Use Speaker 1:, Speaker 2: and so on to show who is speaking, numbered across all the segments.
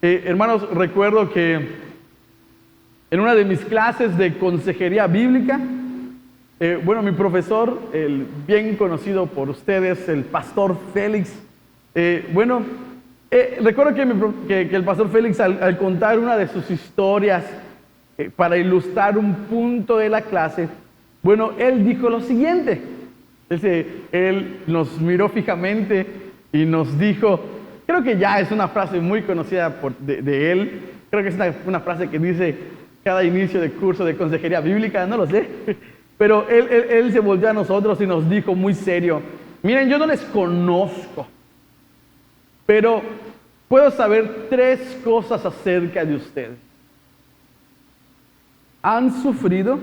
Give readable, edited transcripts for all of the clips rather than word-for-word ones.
Speaker 1: Hermanos, recuerdo que en una de mis clases de consejería bíblica, mi profesor, el bien conocido por ustedes, el pastor Félix, recuerdo que el pastor Félix al contar una de sus historias para ilustrar un punto de la clase, él dijo lo siguiente. Él nos miró fijamente y nos dijo, creo que ya es una frase muy conocida de él, creo que es una frase que dice cada inicio de curso de consejería bíblica, no lo sé, pero él se volvió a nosotros y nos dijo muy serio, miren, yo no les conozco, pero puedo saber 3 cosas acerca de ustedes. Han sufrido,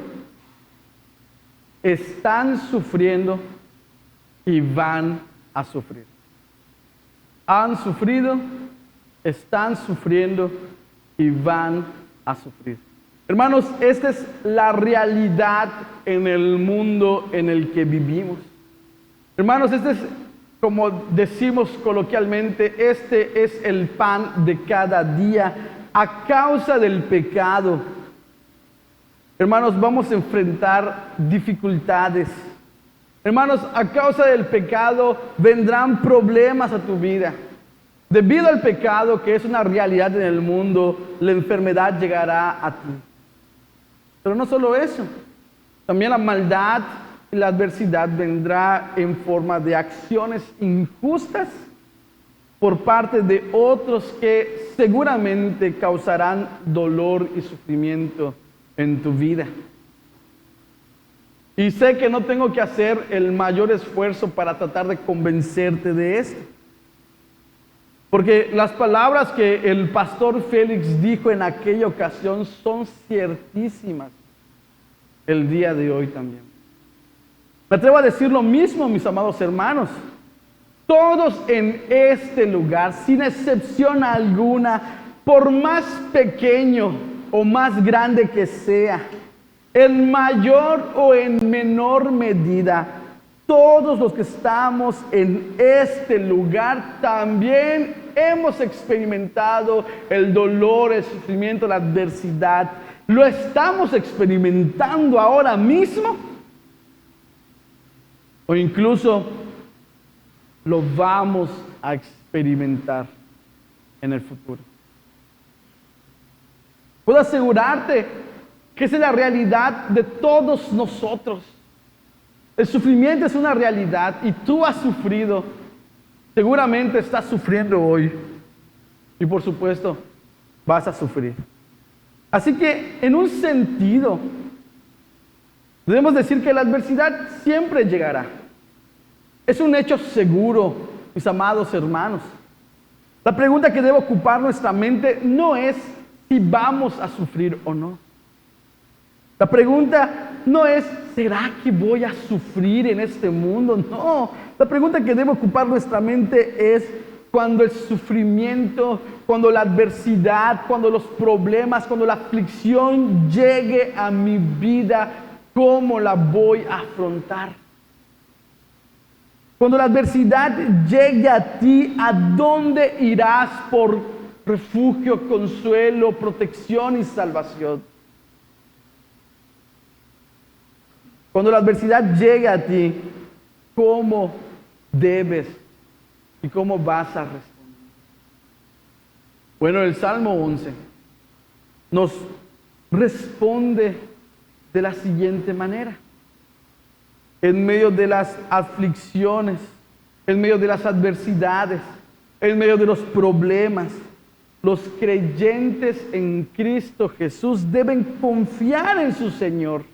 Speaker 1: están sufriendo y van a sufrir. Han sufrido, están sufriendo y van a sufrir. Hermanos, esta es la realidad en el mundo en el que vivimos. Hermanos, este es, como decimos coloquialmente, este es el pan de cada día a causa del pecado. Hermanos, vamos a enfrentar dificultades. Hermanos, a causa del pecado vendrán problemas a tu vida. Debido al pecado, que es una realidad en el mundo, la enfermedad llegará a ti. Pero no solo eso, también la maldad y la adversidad vendrá en forma de acciones injustas por parte de otros que seguramente causarán dolor y sufrimiento en tu vida. Y sé que no tengo que hacer el mayor esfuerzo para tratar de convencerte de esto. Porque las palabras que el pastor Félix dijo en aquella ocasión son ciertísimas el día de hoy también. Me atrevo a decir lo mismo, mis amados hermanos. Todos en este lugar, sin excepción alguna, por más pequeño o más grande que sea, en mayor o en menor medida, todos los que estamos en este lugar también hemos experimentado el dolor, el sufrimiento, la adversidad. ¿Lo estamos experimentando ahora mismo? O incluso lo vamos a experimentar en el futuro. Puedo asegurarte que esa es la realidad de todos nosotros. El sufrimiento es una realidad y tú has sufrido. Seguramente estás sufriendo hoy. Y por supuesto, vas a sufrir. Así que, en un sentido, debemos decir que la adversidad siempre llegará. Es un hecho seguro, mis amados hermanos. La pregunta que debe ocupar nuestra mente no es si vamos a sufrir o no. La pregunta no es, ¿será que voy a sufrir en este mundo? No, la pregunta que debe ocupar nuestra mente es cuando el sufrimiento, cuando la adversidad, cuando los problemas, cuando la aflicción llegue a mi vida, ¿cómo la voy a afrontar? Cuando la adversidad llegue a ti, ¿a dónde irás por refugio, consuelo, protección y salvación? Cuando la adversidad llegue a ti, ¿cómo debes y cómo vas a responder? Bueno, el Salmo 11 nos responde de la siguiente manera. En medio de las aflicciones, en medio de las adversidades, en medio de los problemas, los creyentes en Cristo Jesús deben confiar en su Señor,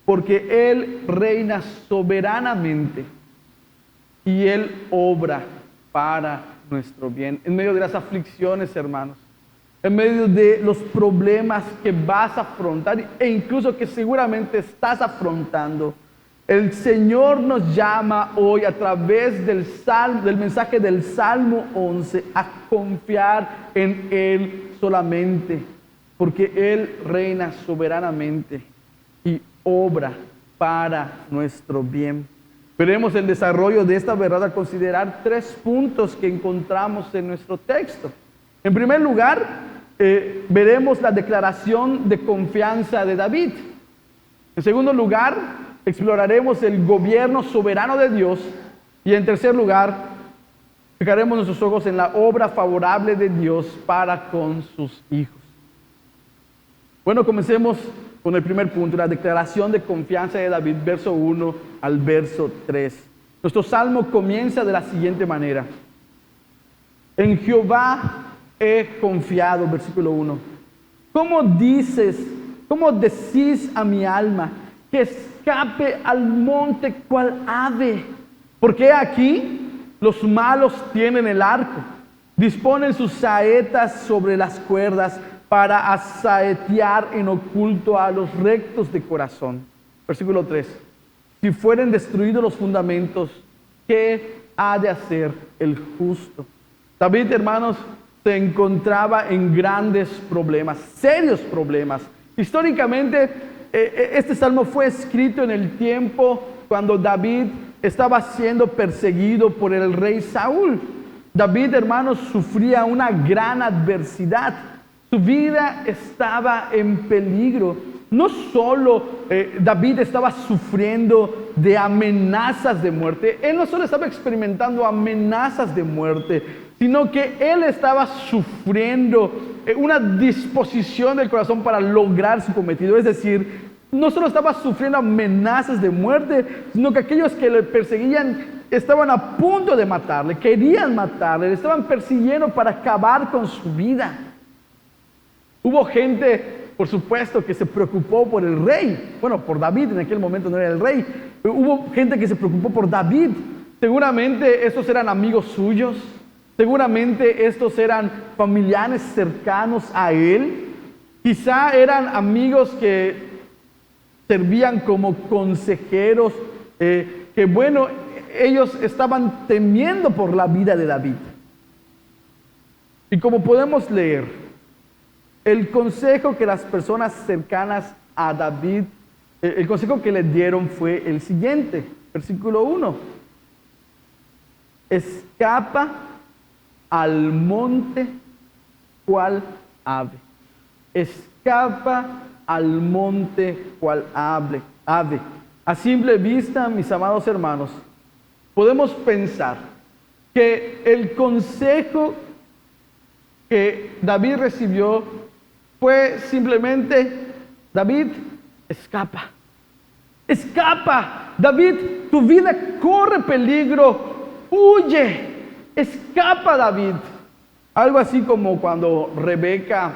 Speaker 1: porque Él reina soberanamente y Él obra para nuestro bien. En medio de las aflicciones, hermanos, en medio de los problemas que vas a afrontar e incluso que seguramente estás afrontando, el Señor nos llama hoy a través del mensaje del Salmo 11 a confiar en Él solamente, porque Él reina soberanamente y obra para nuestro bien. Veremos el desarrollo de esta verdad al considerar 3 puntos que encontramos en nuestro texto. En primer lugar, veremos la declaración de confianza de David. En segundo lugar, exploraremos el gobierno soberano de Dios. Y en tercer lugar, fijaremos nuestros ojos en la obra favorable de Dios para con sus hijos. Bueno, comencemos con el primer punto, la declaración de confianza de David, verso 1 al verso 3. Nuestro salmo comienza de la siguiente manera. En Jehová he confiado, versículo 1. ¿Cómo decís a mi alma que escape al monte cual ave? Porque aquí los malos tienen el arco, disponen sus saetas sobre las cuerdas para asaetear en oculto a los rectos de corazón. Versículo 3. Si fueren destruidos los fundamentos, ¿qué ha de hacer el justo? David, hermanos, se encontraba en grandes problemas, serios problemas. Históricamente, este salmo fue escrito en el tiempo cuando David estaba siendo perseguido por el rey Saúl. David, hermanos, sufría una gran adversidad. Su vida estaba en peligro. No solo David estaba sufriendo de amenazas de muerte, él no solo estaba experimentando amenazas de muerte, sino que él estaba sufriendo una disposición del corazón para lograr su cometido. Es decir, no solo estaba sufriendo amenazas de muerte, sino que aquellos que le perseguían estaban a punto de matarle, querían matarle, le estaban persiguiendo para acabar con su vida. Hubo gente, por supuesto, que se preocupó por el rey. Bueno, por David, en aquel momento no era el rey. Hubo gente que se preocupó por David. Seguramente estos eran amigos suyos. Seguramente estos eran familiares cercanos a él. Quizá eran amigos que servían como consejeros, que bueno, ellos estaban temiendo por la vida de David. Y como podemos leer, el consejo que las personas cercanas a David, el consejo que le dieron fue el siguiente, versículo 1. Escapa al monte cual ave. Escapa al monte cual ave. A simple vista, mis amados hermanos, podemos pensar que el consejo que David recibió fue simplemente: David, escapa. Escapa. David, tu vida corre peligro. Huye. Escapa, David. Algo así como cuando Rebeca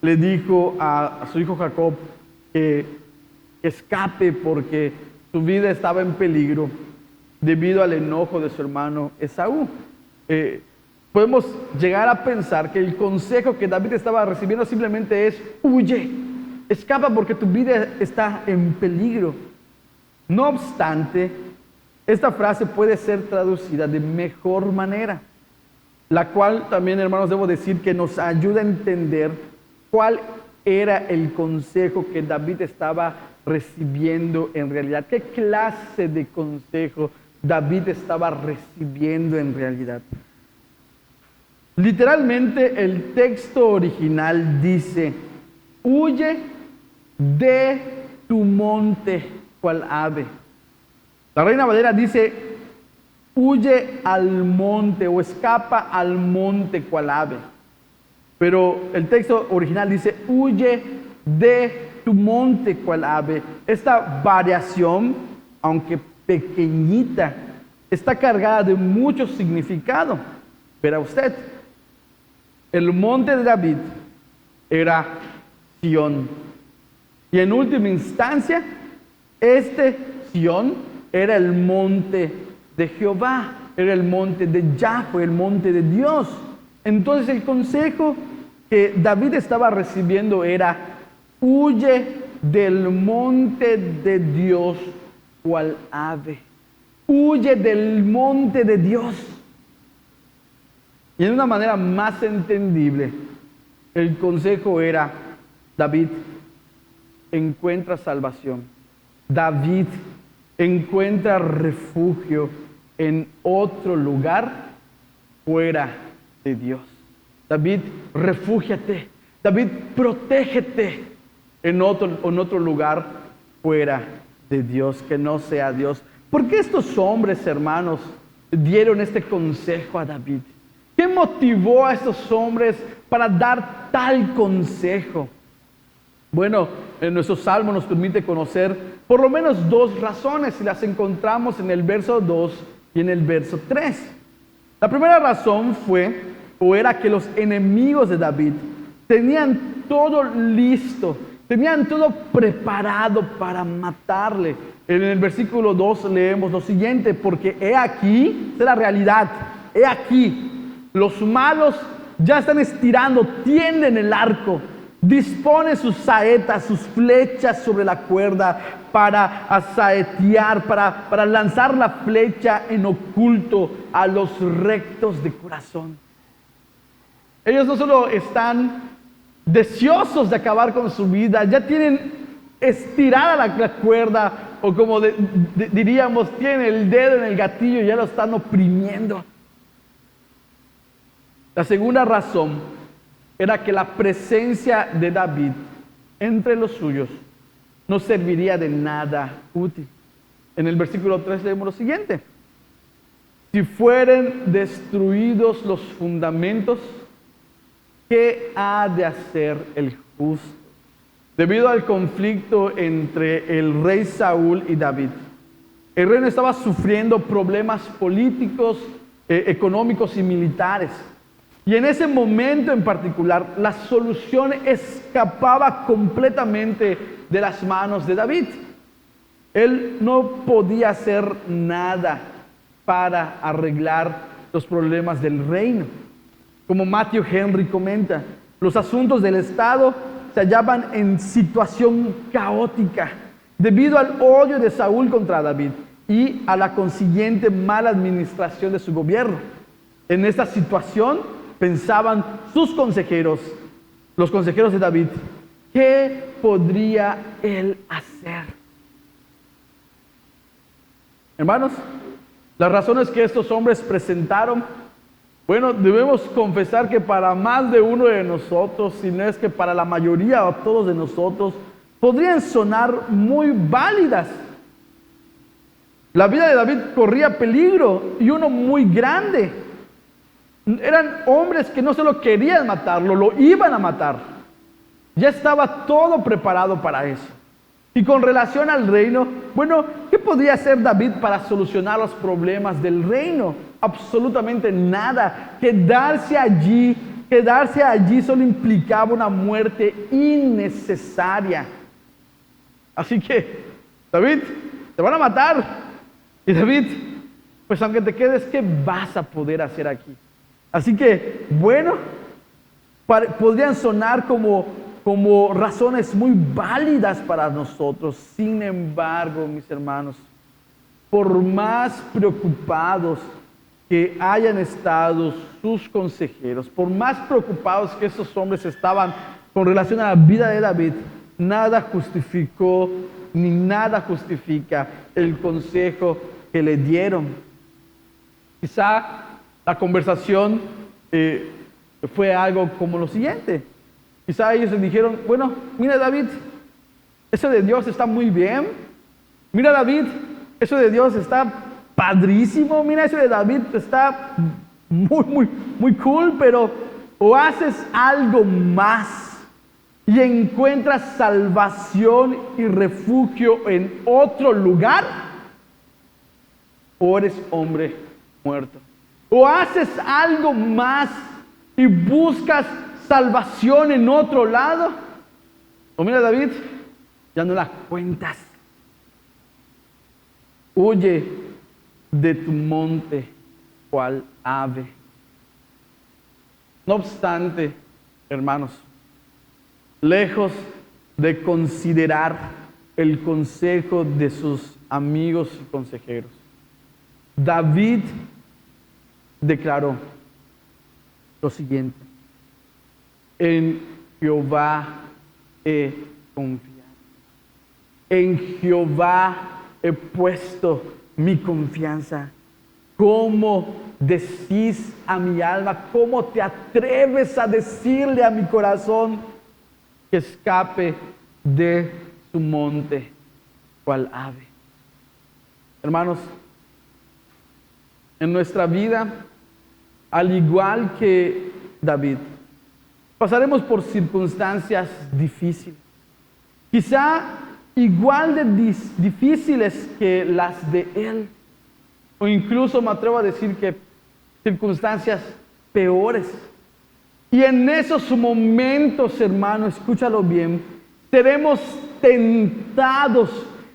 Speaker 1: le dijo a su hijo Jacob que escape porque su vida estaba en peligro debido al enojo de su hermano Esaú. Podemos llegar a pensar que el consejo que David estaba recibiendo simplemente es: huye, escapa porque tu vida está en peligro. No obstante, esta frase puede ser traducida de mejor manera, la cual también, hermanos, debo decir que nos ayuda a entender cuál era el consejo que David estaba recibiendo en realidad. ¿Qué clase de consejo David estaba recibiendo en realidad? Literalmente el texto original dice: huye de tu monte cual ave. La Reina Valera dice: huye al monte o escapa al monte cual ave. Pero el texto original dice: huye de tu monte cual ave. Esta variación, aunque pequeñita, está cargada de mucho significado. Verá usted, el monte de David era Sión. Y en última instancia, Sión era el monte de Jehová, era el monte de Yahweh, el monte de Dios. Entonces el consejo que David estaba recibiendo era: huye del monte de Dios cual ave. Huye del monte de Dios. Y en una manera más entendible, el consejo era: David, encuentra salvación. David, encuentra refugio en otro lugar fuera de Dios. David, refúgiate. David, protégete en otro lugar fuera de Dios, que no sea Dios. ¿Por qué estos hombres, hermanos, dieron este consejo a David? ¿Qué motivó a estos hombres para dar tal consejo? Bueno, en nuestro salmo nos permite conocer por lo menos dos razones y las encontramos en el verso 2 y en el verso 3. La primera razón era que los enemigos de David tenían todo listo, tenían todo preparado para matarle. En el versículo 2 leemos lo siguiente: porque he aquí, esta es la realidad, he aquí, los malos ya están estirando, tienden el arco, dispone sus saetas, sus flechas sobre la cuerda para asaetear, para lanzar la flecha en oculto a los rectos de corazón. Ellos no solo están deseosos de acabar con su vida, ya tienen estirada la cuerda, o como diríamos, tienen el dedo en el gatillo y ya lo están oprimiendo. La segunda razón era que la presencia de David entre los suyos no serviría de nada útil. En el versículo 3 leemos lo siguiente: si fueren destruidos los fundamentos, ¿qué ha de hacer el justo? Debido al conflicto entre el rey Saúl y David, el reino estaba sufriendo problemas políticos, económicos y militares. Y en ese momento en particular, la solución escapaba completamente de las manos de David. Él no podía hacer nada para arreglar los problemas del reino. Como Matthew Henry comenta, los asuntos del Estado se hallaban en situación caótica debido al odio de Saúl contra David y a la consiguiente mala administración de su gobierno. En esta situación pensaban sus consejeros, los consejeros de David, ¿qué podría él hacer? Hermanos, las razones que estos hombres presentaron, bueno, debemos confesar que para más de uno de nosotros, si no es que para la mayoría o todos de nosotros, podrían sonar muy válidas. La vida de David corría peligro, y uno muy grande. Eran hombres que no solo querían matarlo, lo iban a matar. Ya estaba todo preparado para eso. Y con relación al reino, bueno, ¿qué podía hacer David para solucionar los problemas del reino? Absolutamente nada. Quedarse allí solo implicaba una muerte innecesaria. Así que, David, te van a matar. Y David, pues aunque te quedes, ¿qué vas a poder hacer aquí? Así que, bueno, podrían sonar como razones muy válidas para nosotros. Sin embargo, mis hermanos, por más preocupados que hayan estado sus consejeros, por más preocupados que esos hombres estaban con relación a la vida de David, nada justificó ni nada justifica el consejo que le dieron. Quizá la conversación fue algo como lo siguiente. Quizá ellos le dijeron: bueno, mira David, eso de Dios está muy bien. Mira David, eso de Dios está padrísimo. Mira, eso de David está muy cool, pero o haces algo más y encuentras salvación y refugio en otro lugar, o eres hombre muerto. O haces algo más y buscas salvación en otro lado, o mira David, ya no la cuentas. Huye de tu monte cual ave. No obstante, hermanos, lejos de considerar el consejo de sus amigos y consejeros, David declaró lo siguiente: en Jehová he confiado, en Jehová he puesto mi confianza. ¿cómo decís a mi alma? ¿Cómo te atreves a decirle a mi corazón que escape de su monte cual ave? Hermanos, en nuestra vida, al igual que David, pasaremos por circunstancias difíciles, quizá igual de difíciles que las de él, o incluso me atrevo a decir que circunstancias peores. Y en esos momentos, hermano, escúchalo bien, seremos tentados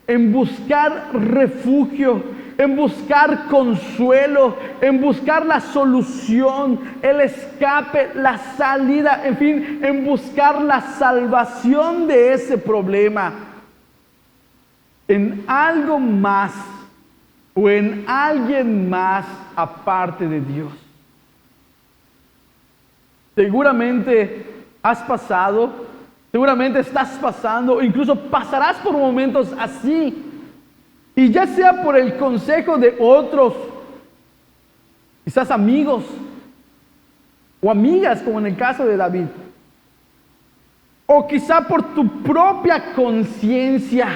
Speaker 1: en buscar refugio, en buscar consuelo, en buscar la solución, el escape, la salida, en fin, en buscar la salvación de ese problema en algo más o en alguien más aparte de Dios. Seguramente has pasado, seguramente estás pasando, o incluso pasarás por momentos así. Y ya sea por el consejo de otros, quizás amigos o amigas, como en el caso de David, o quizá por tu propia conciencia,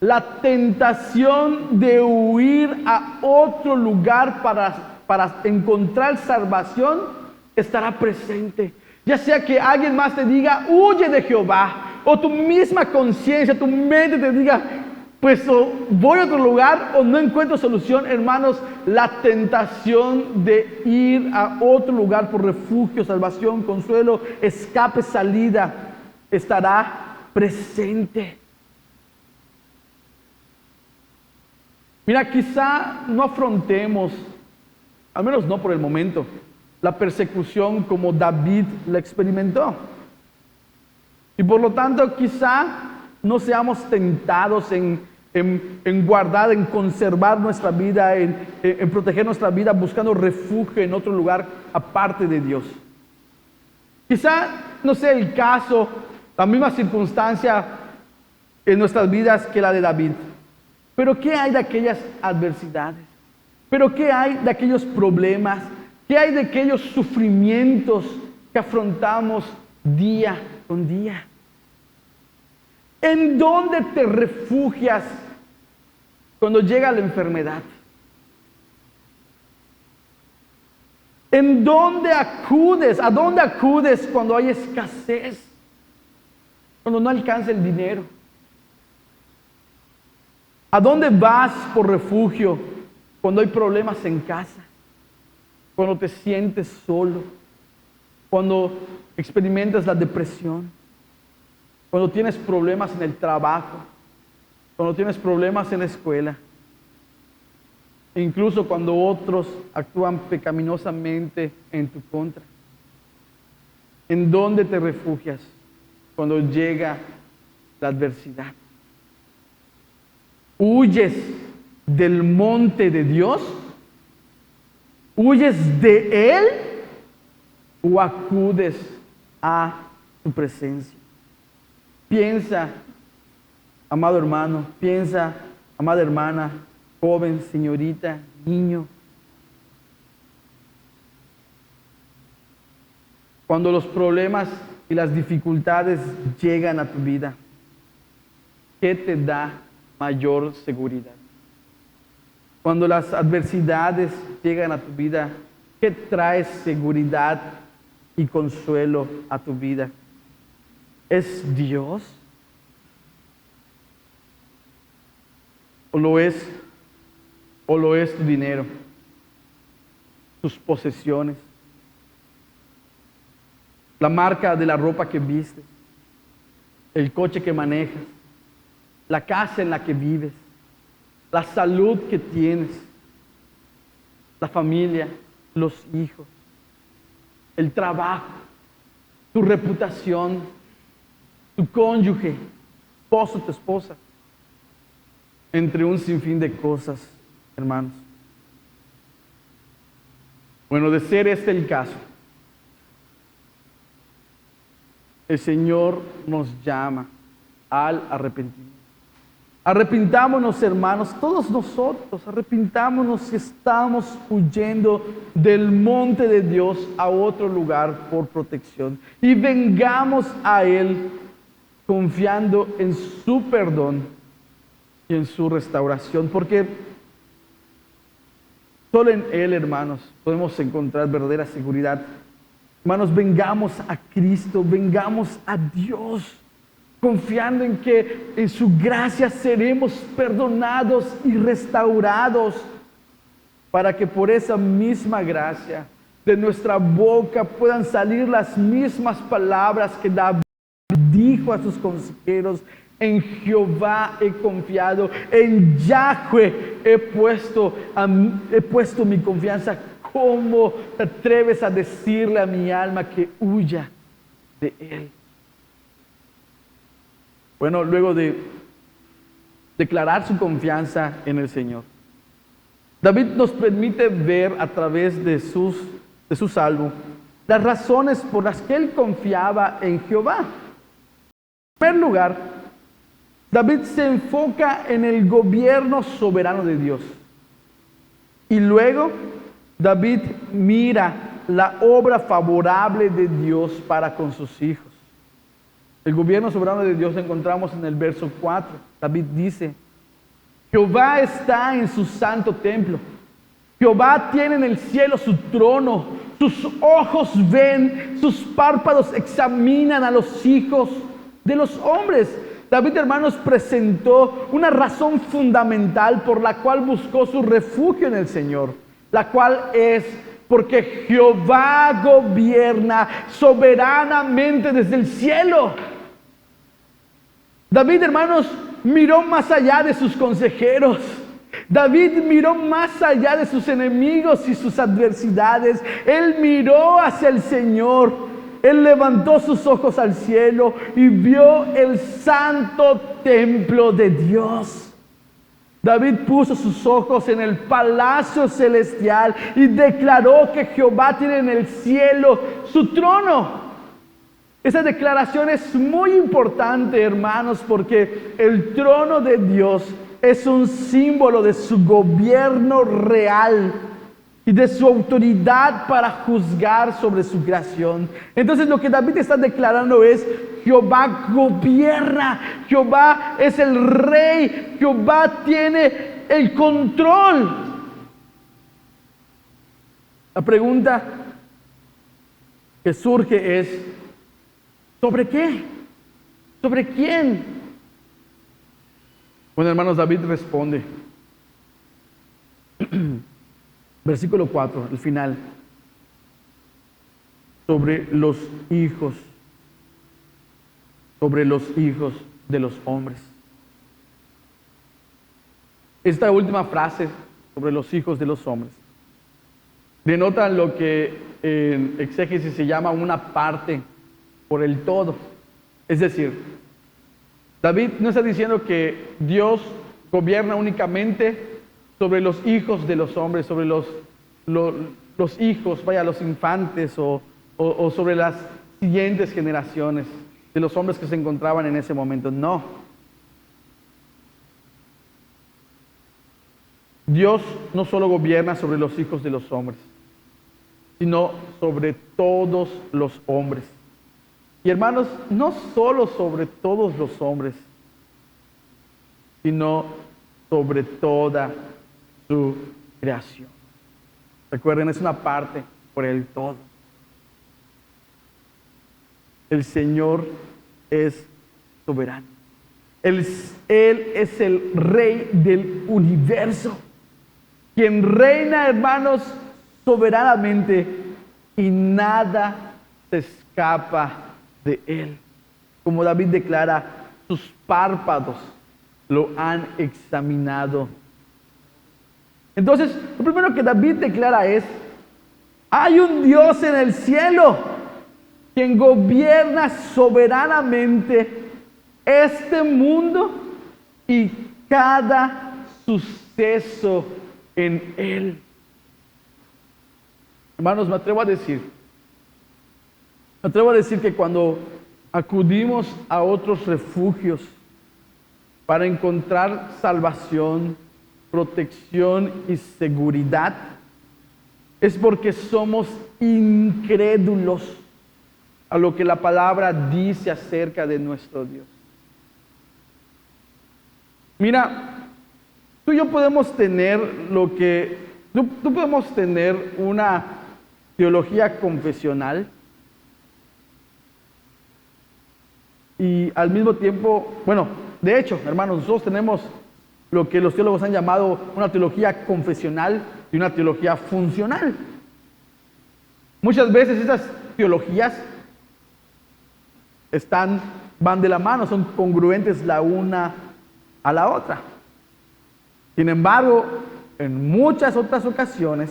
Speaker 1: la tentación de huir a otro lugar para encontrar salvación estará presente. Ya sea que alguien más te diga, huye de Jehová, o tu misma conciencia, tu mente te diga, pues o voy a otro lugar o no encuentro solución. Hermanos, la tentación de ir a otro lugar por refugio, salvación, consuelo, escape, salida, estará presente. Mira, quizá no afrontemos, al menos no por el momento, la persecución como David la experimentó. Y por lo tanto, quizá no seamos tentados en guardar, en conservar nuestra vida, en proteger nuestra vida, buscando refugio en otro lugar aparte de Dios. Quizá no sea el caso, la misma circunstancia en nuestras vidas que la de David. Pero ¿qué hay de aquellas adversidades? ¿Pero qué hay de aquellos problemas? ¿Qué hay de aquellos sufrimientos que afrontamos día con día? ¿En dónde te refugias cuando llega la enfermedad? ¿En dónde acudes? ¿A dónde acudes cuando hay escasez? Cuando no alcanza el dinero. ¿A dónde vas por refugio cuando hay problemas en casa? Cuando te sientes solo, cuando experimentas la depresión, cuando tienes problemas en el trabajo, cuando tienes problemas en la escuela, e incluso cuando otros actúan pecaminosamente en tu contra. ¿En dónde te refugias cuando llega la adversidad? ¿Huyes del monte de Dios? ¿Huyes de Él o acudes a su presencia? Piensa, amado hermano, piensa, amada hermana, joven, señorita, niño. Cuando los problemas y las dificultades llegan a tu vida, ¿qué te da mayor seguridad? Cuando las adversidades llegan a tu vida, ¿qué trae seguridad y consuelo a tu vida? ¿Es Dios? ¿O lo es tu dinero, tus posesiones, la marca de la ropa que vistes, el coche que manejas, la casa en la que vives, la salud que tienes, la familia, los hijos, el trabajo, tu reputación, tu cónyuge, esposo, tu esposa, entre un sinfín de cosas, hermanos? Bueno, de ser este el caso, el Señor nos llama al arrepentimiento. Arrepintámonos, hermanos, todos nosotros, arrepintámonos si estamos huyendo del monte de Dios a otro lugar por protección. Y vengamos a Él confiando en su perdón y en su restauración, porque solo en Él, hermanos, podemos encontrar verdadera seguridad. Hermanos, vengamos a Cristo, vengamos a Dios, confiando en que en su gracia seremos perdonados y restaurados, para que por esa misma gracia de nuestra boca puedan salir las mismas palabras que David dijo a sus consejeros: en Jehová he confiado, en Yahweh he puesto mi confianza. ¿Cómo te atreves a decirle a mi alma que huya de Él? Bueno, luego de declarar su confianza en el Señor, David nos permite ver a través de su salmo las razones por las que él confiaba en Jehová. En primer lugar, David se enfoca en el gobierno soberano de Dios. Y luego, David mira la obra favorable de Dios para con sus hijos. El gobierno soberano de Dios lo encontramos en el verso 4. David dice: Jehová está en su santo templo. Jehová tiene en el cielo su trono. Sus ojos ven, sus párpados examinan a los hijos de los hombres. David, hermanos, presentó una razón fundamental por la cual buscó su refugio en el Señor, la cual es porque Jehová gobierna soberanamente desde el cielo. David, hermanos, miró más allá de sus consejeros. David miró más allá de sus enemigos y sus adversidades. Él miró hacia el Señor. Él levantó sus ojos al cielo y vio el santo templo de Dios. David puso sus ojos en el palacio celestial y declaró que Jehová tiene en el cielo su trono. Esa declaración es muy importante, hermanos, porque el trono de Dios es un símbolo de su gobierno real y de su autoridad para juzgar sobre su creación. Entonces, lo que David está declarando es: Jehová gobierna, Jehová es el rey, Jehová tiene el control. La pregunta que surge es: ¿sobre qué? ¿Sobre quién? Bueno, hermanos, David responde. Versículo 4, el final. Sobre los hijos de los hombres. Esta última frase, sobre los hijos de los hombres, denota lo que en exégesis se llama una parte por el todo. Es decir, David no está diciendo que Dios gobierna únicamente sobre los hijos de los hombres, sobre los hijos, los infantes o sobre las siguientes generaciones de los hombres que se encontraban en ese momento. No. Dios no solo gobierna sobre los hijos de los hombres, sino sobre todos los hombres. Y hermanos, no solo sobre todos los hombres, sino sobre toda su creación. Recuerden, es una parte por el todo. El Señor es soberano. Él es el Rey del universo, quien reina, hermanos, soberanamente, y nada se escapa de Él. Como David declara, sus párpados lo han examinado. Entonces, lo primero que David declara es: hay un Dios en el cielo quien gobierna soberanamente este mundo y cada suceso en él. Hermanos, me atrevo a decir que cuando acudimos a otros refugios, para encontrar salvación, protección y seguridad, es porque somos incrédulos a lo que la palabra dice acerca de nuestro Dios. Mira, tú y yo podemos tener tú podemos tener una teología confesional y al mismo tiempo, bueno, de hecho, hermanos, nosotros tenemos lo que los teólogos han llamado una teología confesional y una teología funcional. Muchas veces esas teologías van de la mano, son congruentes la una a la otra. Sin embargo, en muchas otras ocasiones,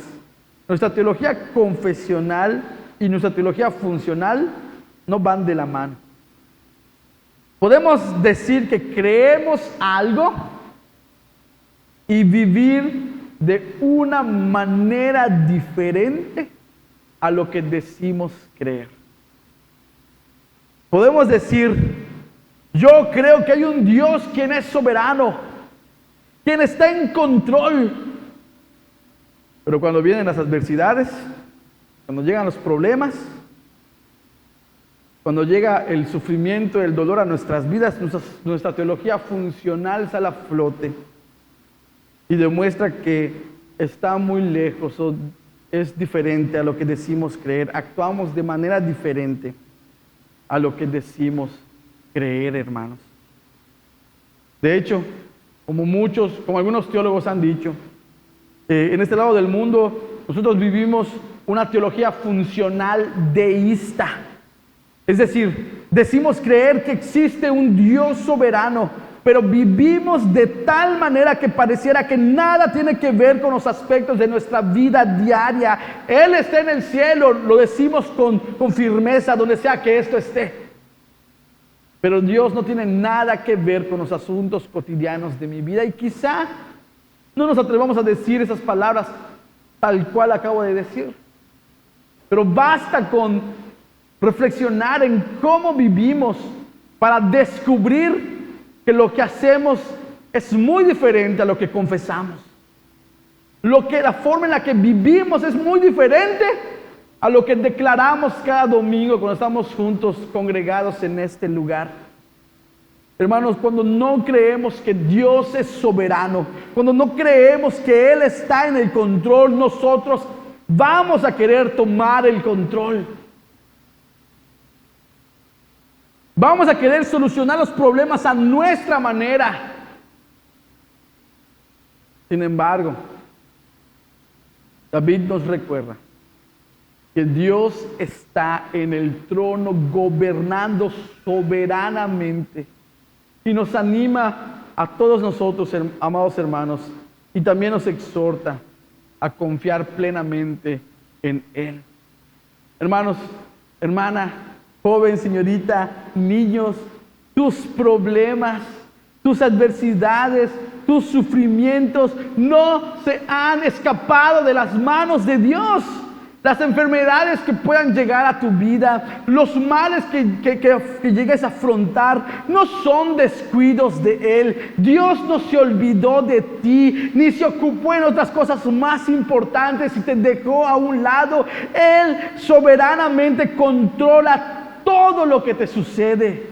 Speaker 1: nuestra teología confesional y nuestra teología funcional no van de la mano. Podemos decir que creemos algo y vivir de una manera diferente a lo que decimos creer. Podemos decir, yo creo que hay un Dios quien es soberano, quien está en control. Pero cuando vienen las adversidades, cuando llegan los problemas, cuando llega el sufrimiento, el dolor a nuestras vidas, nuestra teología funcional sale a flote y demuestra que está muy lejos o es diferente a lo que decimos creer. Actuamos de manera diferente a lo que decimos creer, hermanos. De hecho, como algunos teólogos han dicho, en este lado del mundo nosotros vivimos una teología funcional deísta. Es decir, decimos creer que existe un Dios soberano, pero vivimos de tal manera que pareciera que nada tiene que ver con los aspectos de nuestra vida diaria. Él está en el cielo, lo decimos con firmeza, donde sea que esto esté. Pero Dios no tiene nada que ver con los asuntos cotidianos de mi vida. Y quizá no nos atrevamos a decir esas palabras tal cual acabo de decir. Pero basta con reflexionar en cómo vivimos para descubrir que lo que hacemos es muy diferente a lo que confesamos. La forma en la que vivimos es muy diferente a lo que declaramos cada domingo cuando estamos juntos, congregados en este lugar. Hermanos, cuando no creemos que Dios es soberano, cuando no creemos que Él está en el control, nosotros vamos a querer tomar el control. Vamos a querer solucionar los problemas a nuestra manera. Sin embargo, David nos recuerda que Dios está en el trono gobernando soberanamente y nos anima a todos nosotros, amados hermanos, y también nos exhorta a confiar plenamente en Él. Hermanos, hermana, joven, señorita, niños, tus problemas, tus adversidades, tus sufrimientos no se han escapado de las manos de Dios. Las enfermedades que puedan llegar a tu vida, los males que llegues a afrontar, no son descuidos de Él. Dios no se olvidó de ti, ni se ocupó en otras cosas más importantes y te dejó a un lado. Él soberanamente controla todo lo que te sucede.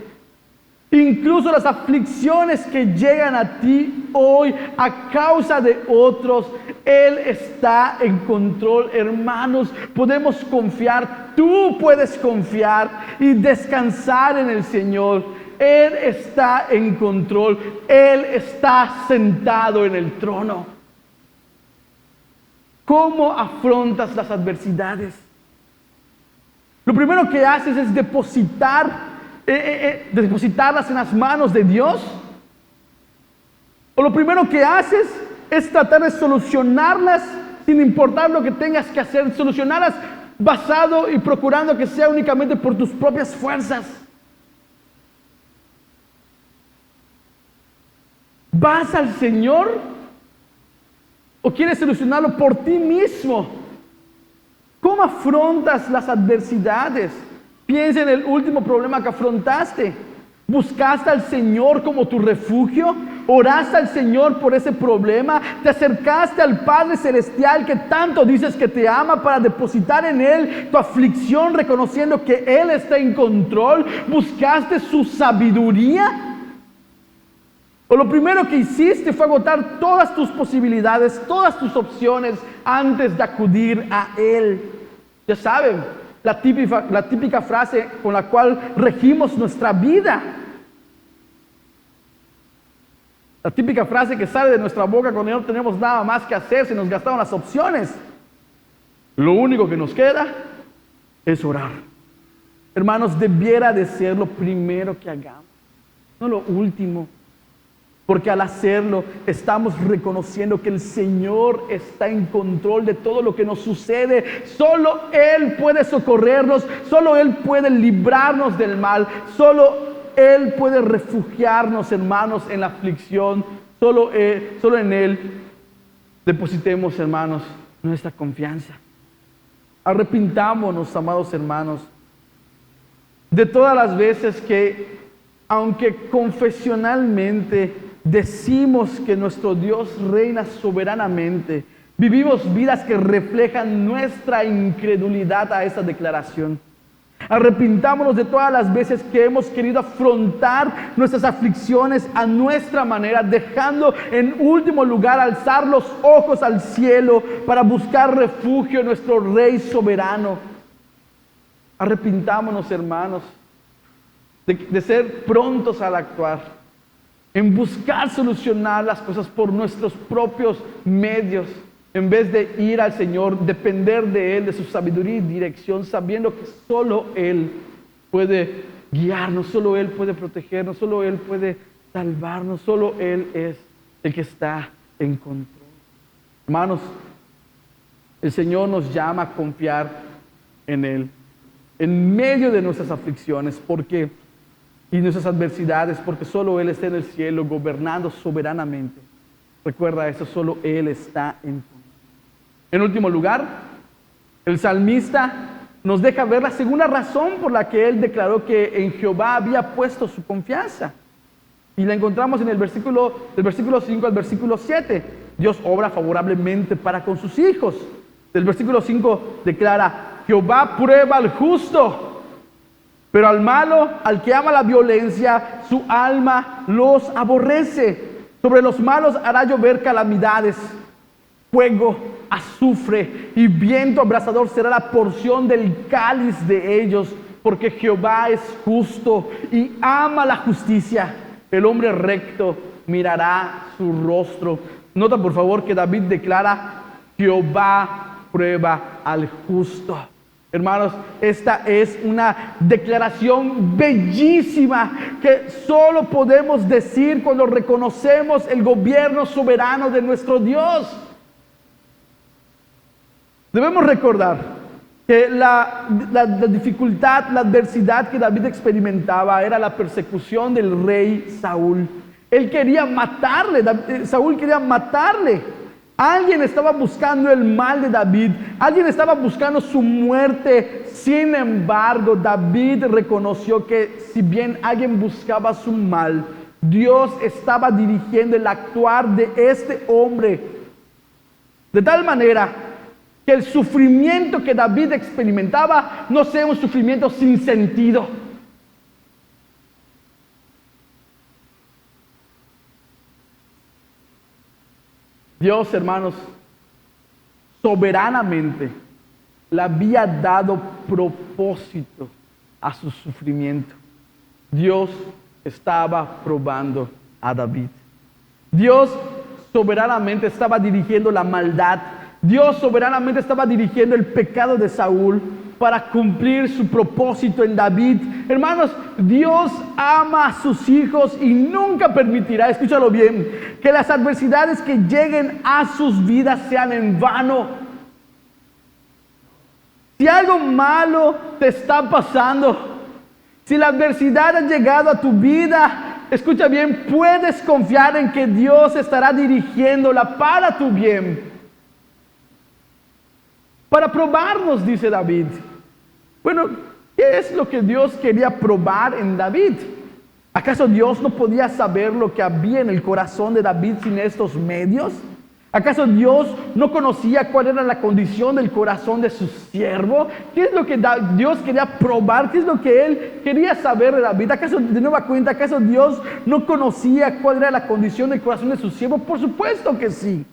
Speaker 1: Incluso las aflicciones que llegan a ti hoy a causa de otros, Él está en control. Hermanos, podemos confiar, tú puedes confiar y descansar en el Señor. Él está en control, Él está sentado en el trono. ¿Cómo afrontas las adversidades? Lo primero que haces es depositarlas en las manos de Dios. O lo primero que haces es tratar de solucionarlas sin importar lo que tengas que hacer, solucionarlas basado y procurando que sea únicamente por tus propias fuerzas. ¿Vas al Señor o quieres solucionarlo por ti mismo? ¿Cómo afrontas las adversidades? Piensa en el último problema que afrontaste. ¿Buscaste al Señor como tu refugio oraste al Señor por ese problema, te acercaste al Padre Celestial que tanto dices que te ama para depositar en Él tu aflicción, reconociendo que Él está en control, buscaste su sabiduría. O lo primero que hiciste fue agotar todas tus posibilidades, todas tus opciones antes de acudir a Él. Ya saben, la típica frase con la cual regimos nuestra vida. La típica frase que sale de nuestra boca cuando no tenemos nada más que hacer, se nos gastaron las opciones. Lo único que nos queda es orar. Hermanos, debiera de ser lo primero que hagamos, no lo último. Porque al hacerlo estamos reconociendo que el Señor está en control de todo lo que nos sucede. Solo Él puede socorrernos, solo Él puede librarnos del mal, solo Él puede refugiarnos, hermanos, en la aflicción. Solo en Él depositemos, hermanos, nuestra confianza. Arrepintámonos, amados hermanos, de todas las veces que, aunque confesionalmente decimos que nuestro Dios reina soberanamente, vivimos vidas que reflejan nuestra incredulidad a esa declaración. Arrepintámonos de todas las veces que hemos querido afrontar nuestras aflicciones a nuestra manera, dejando en último lugar alzar los ojos al cielo para buscar refugio en nuestro Rey soberano. Arrepintámonos, hermanos, de ser prontos al actuar, en buscar solucionar las cosas por nuestros propios medios, en vez de ir al Señor, depender de Él, de su sabiduría y dirección, sabiendo que solo Él puede guiarnos, solo Él puede protegernos, solo Él puede salvarnos, solo Él es el que está en control. Hermanos, el Señor nos llama a confiar en Él, en medio de nuestras aflicciones, y nuestras adversidades, porque solo Él está en el cielo, gobernando soberanamente. Recuerda eso, solo Él está en control. En último lugar, el salmista nos deja ver la segunda razón por la que él declaró que en Jehová había puesto su confianza. Y la encontramos en el versículo, del versículo 5 al versículo 7. Dios obra favorablemente para con sus hijos. Del versículo 5 declara: Jehová prueba al justo, pero al malo, al que ama la violencia, su alma los aborrece. Sobre los malos hará llover calamidades, fuego, azufre y viento abrasador será la porción del cáliz de ellos, porque Jehová es justo y ama la justicia. El hombre recto mirará su rostro. Nota por favor que David declara: Jehová prueba al justo. Hermanos, esta es una declaración bellísima que solo podemos decir cuando reconocemos el gobierno soberano de nuestro Dios. Debemos recordar que la dificultad, la adversidad que David experimentaba era la persecución del rey Saúl. Él quería matarle, Saúl quería matarle. Alguien estaba buscando el mal de David, alguien estaba buscando su muerte. Sin embargo, David reconoció que si bien alguien buscaba su mal, Dios estaba dirigiendo el actuar de este hombre de tal manera que el sufrimiento que David experimentaba no sea un sufrimiento sin sentido. Dios, hermanos, soberanamente le había dado propósito a su sufrimiento. Dios estaba probando a David. Dios soberanamente estaba dirigiendo la maldad. Dios soberanamente estaba dirigiendo el pecado de Saúl para cumplir su propósito en David. Hermanos, Dios ama a sus hijos y nunca permitirá, escúchalo bien, que las adversidades que lleguen a sus vidas sean en vano. Si algo malo te está pasando, si la adversidad ha llegado a tu vida, escucha bien, puedes confiar en que Dios estará dirigiéndola para tu bien. Para probarnos, dice David. Bueno, ¿qué es lo que Dios quería probar en David? ¿Acaso Dios no podía saber lo que había en el corazón de David sin estos medios? ¿Acaso Dios no conocía cuál era la condición del corazón de su siervo? ¿Qué es lo que Dios quería probar? ¿Qué es lo que Él quería saber de David? ¿Acaso, de nueva cuenta, acaso Dios no conocía cuál era la condición del corazón de su siervo? Por supuesto que sí.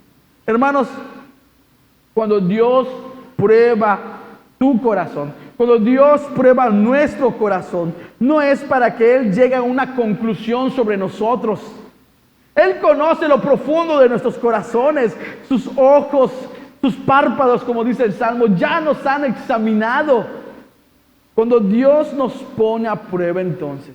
Speaker 1: Hermanos, cuando Dios prueba tu corazón, cuando Dios prueba nuestro corazón, no es para que Él llegue a una conclusión sobre nosotros. Él conoce lo profundo de nuestros corazones, sus ojos, sus párpados, como dice el Salmo, ya nos han examinado. Cuando Dios nos pone a prueba entonces,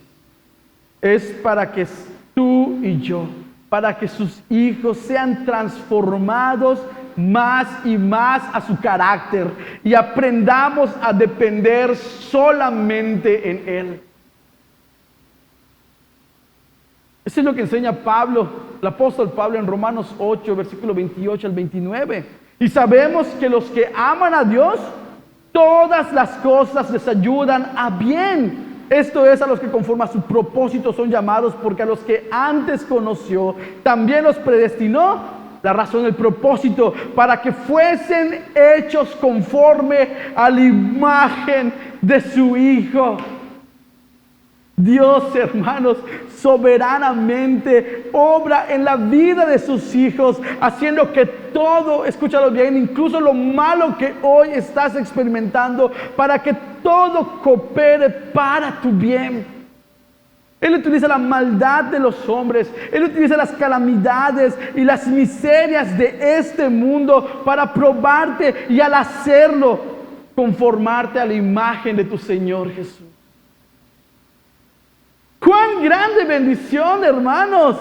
Speaker 1: es para que tú y yo, para que sus hijos sean transformados más y más a su carácter y aprendamos a depender solamente en Él. Eso es lo que enseña Pablo, el apóstol Pablo en Romanos 8, versículo 28 al 29. Y sabemos que los que aman a Dios, todas las cosas les ayudan a bien. Esto es, a los que conforme a su propósito son llamados, porque a los que antes conoció, también los predestinó. La razón del propósito, para que fuesen hechos conforme a la imagen de su Hijo. Dios, hermanos, soberanamente obra en la vida de sus hijos, haciendo que todo, escúchalo bien, incluso lo malo que hoy estás experimentando, para que todo coopere para tu bien. Él utiliza la maldad de los hombres, Él utiliza las calamidades y las miserias de este mundo para probarte, y al hacerlo, conformarte a la imagen de tu Señor Jesús. ¡Cuán grande bendición, hermanos!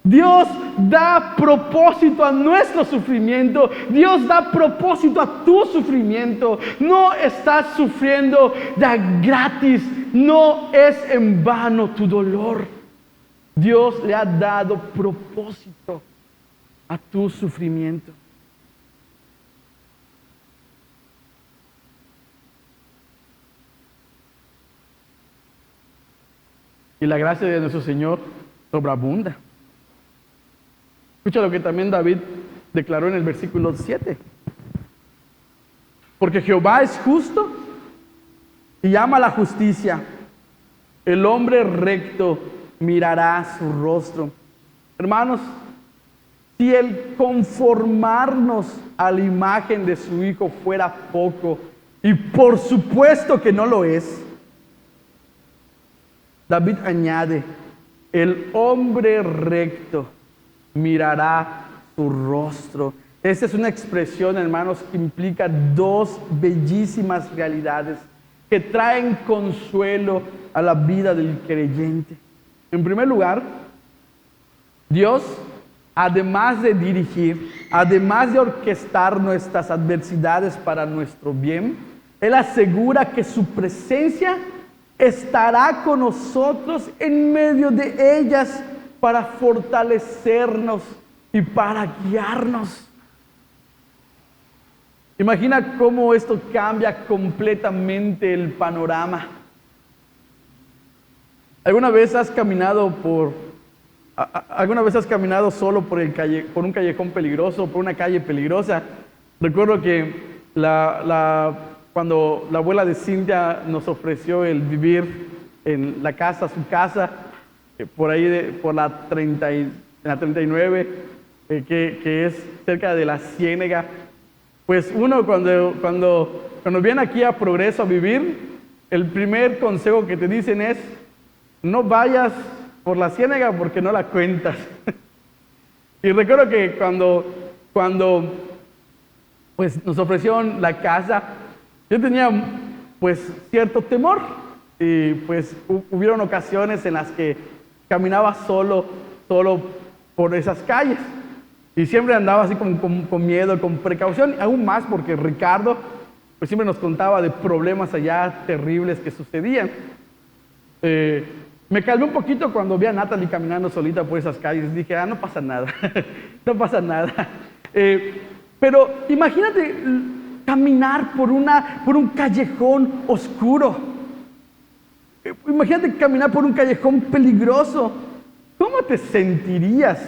Speaker 1: Dios da propósito a nuestro sufrimiento. Dios da propósito a tu sufrimiento. No estás sufriendo de gratis. No es en vano tu dolor. Dios le ha dado propósito a tu sufrimiento. Y la gracia de nuestro Señor sobreabunda. Escucha lo que también David declaró en el versículo 7. Porque Jehová es justo y ama la justicia. El hombre recto mirará su rostro. Hermanos, si el conformarnos a la imagen de su Hijo fuera poco, y por supuesto que no lo es, David añade, el hombre recto mirará su rostro. Esta es una expresión, hermanos, que implica dos bellísimas realidades que traen consuelo a la vida del creyente. En primer lugar, Dios, además de dirigir, además de orquestar nuestras adversidades para nuestro bien, Él asegura que su presencia estará con nosotros en medio de ellas para fortalecernos y para guiarnos. Imagina cómo esto cambia completamente el panorama. ¿Alguna vez has caminado solo por un callejón peligroso, por una calle peligrosa? Recuerdo que cuando la abuela de Cintia nos ofreció el vivir en la casa, su casa, por ahí por la 39, que es cerca de la Ciénega, pues uno cuando viene aquí a Progreso a vivir, el primer consejo que te dicen es, no vayas por la Ciénega porque no la cuentas. Y recuerdo que cuando pues nos ofrecieron la casa, yo tenía pues cierto temor, y pues hubieron ocasiones en las que caminaba solo por esas calles, y siempre andaba así con miedo, con precaución, aún más porque Ricardo pues siempre nos contaba de problemas allá terribles que sucedían. Me calmé un poquito cuando vi a Natalie caminando solita por esas calles. Dije, no pasa nada, no pasa nada. Pero imagínate caminar por un callejón oscuro. Imagínate caminar por un callejón peligroso. ¿Cómo te sentirías?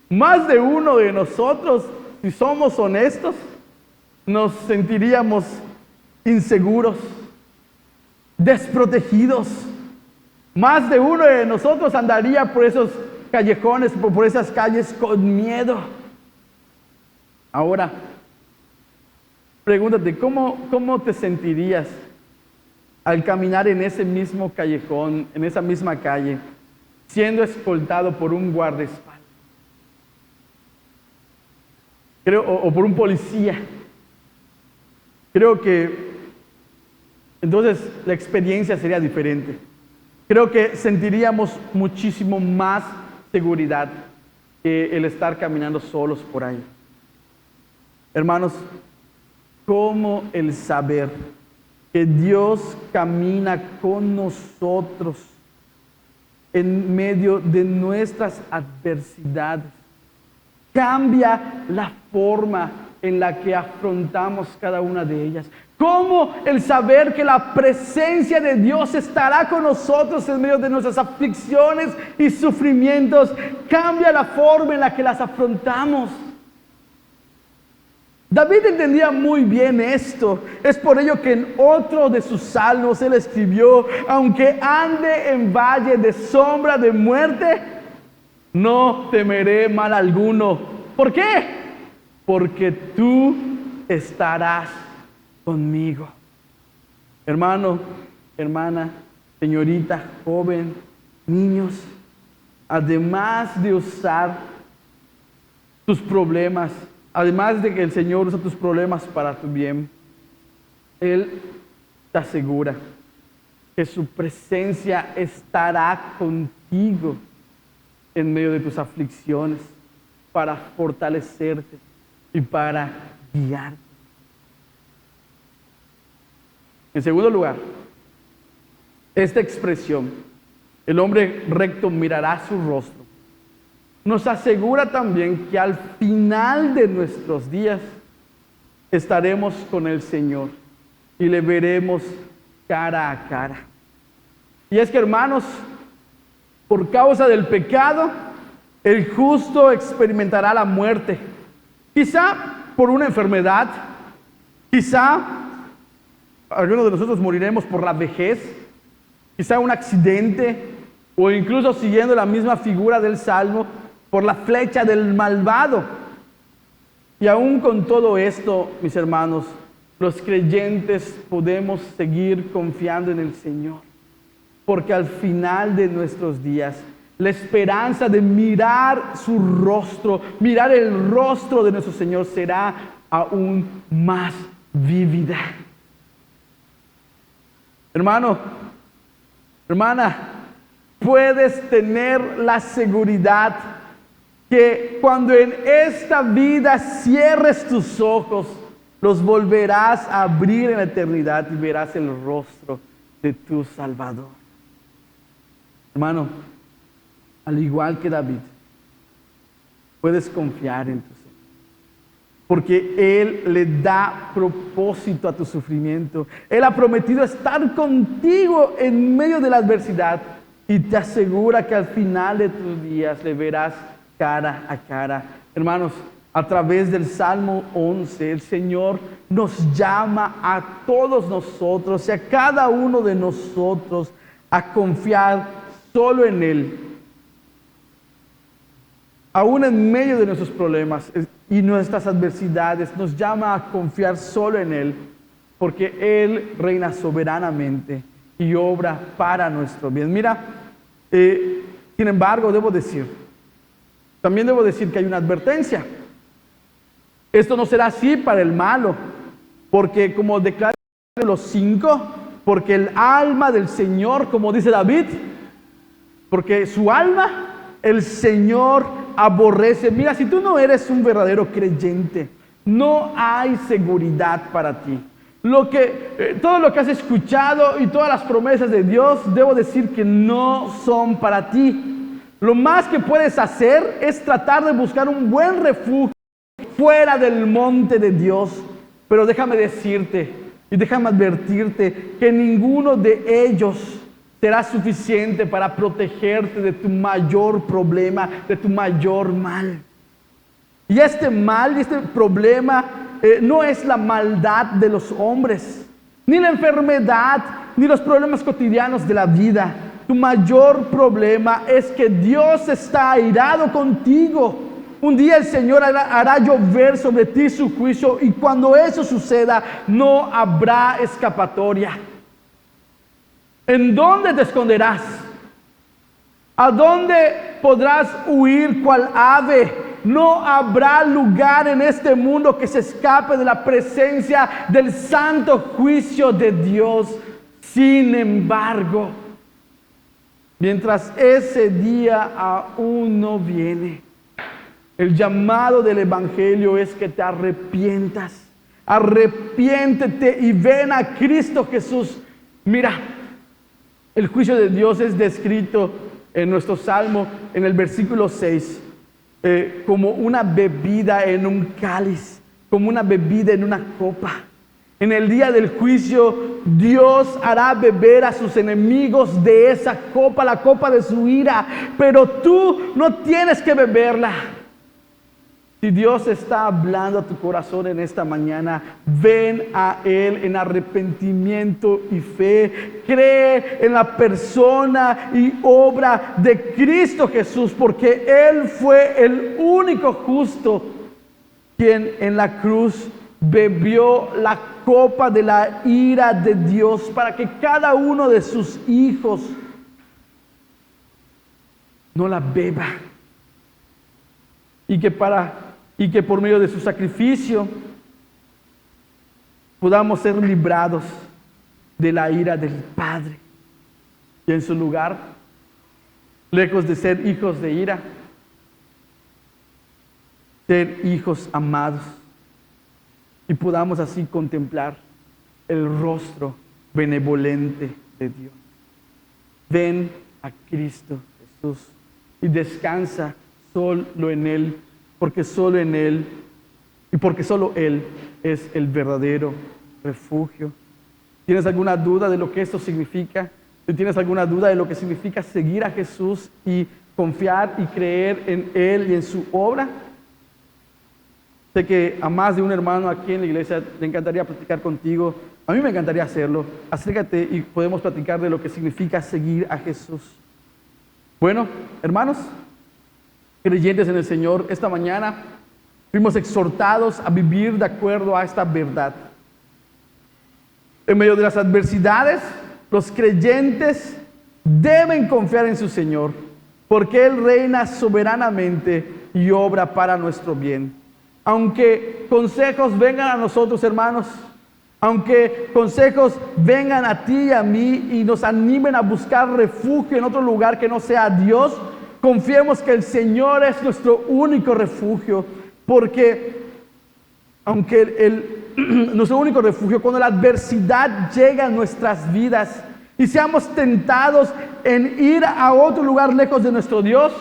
Speaker 1: Más de uno de nosotros, si somos honestos, nos sentiríamos inseguros, desprotegidos. Más de uno de nosotros andaría por esos callejones, por esas calles con miedo. Ahora, pregúntate, ¿cómo te sentirías al caminar en ese mismo callejón, en esa misma calle, siendo escoltado por un guardaespaldas? O por un policía. Creo que entonces la experiencia sería diferente. Creo que sentiríamos muchísimo más seguridad que el estar caminando solos por ahí. Hermanos, ¿cómo el saber que Dios camina con nosotros en medio de nuestras adversidades cambia la forma en la que afrontamos cada una de ellas? ¿Cómo el saber que la presencia de Dios estará con nosotros en medio de nuestras aflicciones y sufrimientos cambia la forma en la que las afrontamos? David entendía muy bien esto. Es por ello que en otro de sus salmos él escribió: aunque ande en valle de sombra de muerte, no temeré mal alguno. ¿Por qué? Porque tú estarás conmigo. Hermano, hermana, señorita, joven, niños, además de usar tus problemas, además de que el Señor usa tus problemas para tu bien, Él te asegura que su presencia estará contigo en medio de tus aflicciones, para fortalecerte y para guiarte. En segundo lugar, esta expresión, el hombre recto mirará su rostro, nos asegura también que al final de nuestros días estaremos con el Señor y le veremos cara a cara. Y es que, hermanos, por causa del pecado, el justo experimentará la muerte. Quizá por una enfermedad, quizá algunos de nosotros moriremos por la vejez, quizá un accidente, o incluso siguiendo la misma figura del Salmo, por la flecha del malvado. Y aún con todo esto, mis hermanos, los creyentes podemos seguir confiando en el Señor, porque al final de nuestros días, la esperanza de mirar su rostro, mirar el rostro de nuestro Señor, será aún más vívida. Hermano, hermana, puedes tener la seguridad que cuando en esta vida cierres tus ojos, los volverás a abrir en la eternidad y verás el rostro de tu Salvador. Hermano, al igual que David, puedes confiar en tu Señor, porque Él le da propósito a tu sufrimiento. Él ha prometido estar contigo en medio de la adversidad y te asegura que al final de tus días le verás cara a cara. Hermanos, a través del Salmo 11, el Señor nos llama a todos nosotros y a cada uno de nosotros a confiar solo en Él. Aún en medio de nuestros problemas y nuestras adversidades, nos llama a confiar solo en Él, porque Él reina soberanamente y obra para nuestro bien. Mira, sin embargo, también debo decir que hay una advertencia. Esto no será así para el malo, porque como declara en los 5, porque el alma del Señor, como dice David, porque su alma el Señor aborrece. Mira, si tú no eres un verdadero creyente, no hay seguridad para ti. Todo lo que has escuchado y todas las promesas de Dios, debo decir que no son para ti. Lo más que puedes hacer es tratar de buscar un buen refugio fuera del monte de Dios. Pero déjame decirte Y déjame advertirte que ninguno de ellos será suficiente para protegerte de tu mayor problema, de tu mayor mal. Y este mal y este problema no es la maldad de los hombres, ni la enfermedad, ni los problemas cotidianos de la vida. Tu mayor problema es que Dios está airado contigo. Un día el Señor hará llover sobre ti su juicio, y cuando eso suceda, no habrá escapatoria. ¿En dónde te esconderás? ¿A dónde podrás huir cual ave? No habrá lugar en este mundo que se escape de la presencia del santo juicio de Dios. Sin embargo, mientras ese día aún no viene, el llamado del Evangelio es que te arrepientas. Arrepiéntete y ven a Cristo Jesús. Mira, el juicio de Dios es descrito en nuestro Salmo, en el versículo 6, como una bebida en un cáliz, como una bebida en una copa. En el día del juicio, Dios hará beber a sus enemigos de esa copa, la copa de su ira, pero tú no tienes que beberla. Si Dios está hablando a tu corazón en esta mañana, ven a Él en arrepentimiento y fe. Cree en la persona y obra de Cristo Jesús, porque Él fue el único justo quien en la cruz bebió la copa de la ira de Dios para que cada uno de sus hijos no la beba. Y que por medio de su sacrificio podamos ser librados de la ira del Padre. Y en su lugar, lejos de ser hijos de ira, ser hijos amados. Y podamos así contemplar el rostro benevolente de Dios. Ven a Cristo Jesús y descansa solo en Él, porque solo en Él y porque solo Él es el verdadero refugio. ¿Tienes alguna duda de lo que esto significa? ¿Tienes alguna duda de lo que significa seguir a Jesús y confiar y creer en Él y en su obra? Sé que a más de un hermano aquí en la iglesia le encantaría platicar contigo. A mí me encantaría hacerlo. Acércate y podemos platicar de lo que significa seguir a Jesús. Bueno, hermanos, creyentes en el Señor, esta mañana fuimos exhortados a vivir de acuerdo a esta verdad. En medio de las adversidades, los creyentes deben confiar en su Señor, porque Él reina soberanamente y obra para nuestro bien. Aunque consejos vengan a nosotros, hermanos, aunque consejos vengan a ti y a mí y nos animen a buscar refugio en otro lugar que no sea Dios, confiemos que el Señor es nuestro único refugio, porque nuestro único refugio, cuando la adversidad llega a nuestras vidas y seamos tentados en ir a otro lugar lejos de nuestro Dios,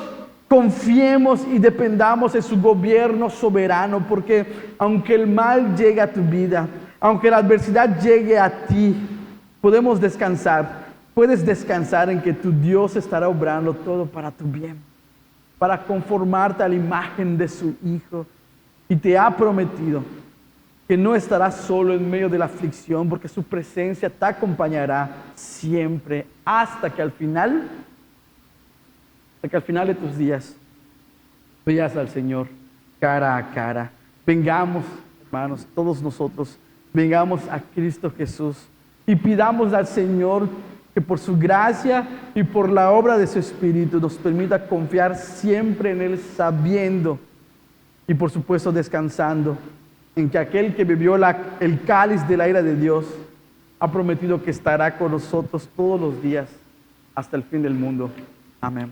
Speaker 1: confiemos y dependamos en su gobierno soberano, porque aunque el mal llegue a tu vida, aunque la adversidad llegue a ti, podemos descansar. Puedes descansar en que tu Dios estará obrando todo para tu bien, para conformarte a la imagen de su Hijo. Y te ha prometido que no estarás solo en medio de la aflicción, porque su presencia te acompañará siempre hasta que al final de tus días veas al Señor cara a cara. Vengamos, hermanos, todos nosotros, vengamos a Cristo Jesús y pidamos al Señor que por su gracia y por la obra de su Espíritu nos permita confiar siempre en Él, sabiendo y por supuesto descansando en que aquel que bebió el cáliz de la ira de Dios ha prometido que estará con nosotros todos los días hasta el fin del mundo. Amén.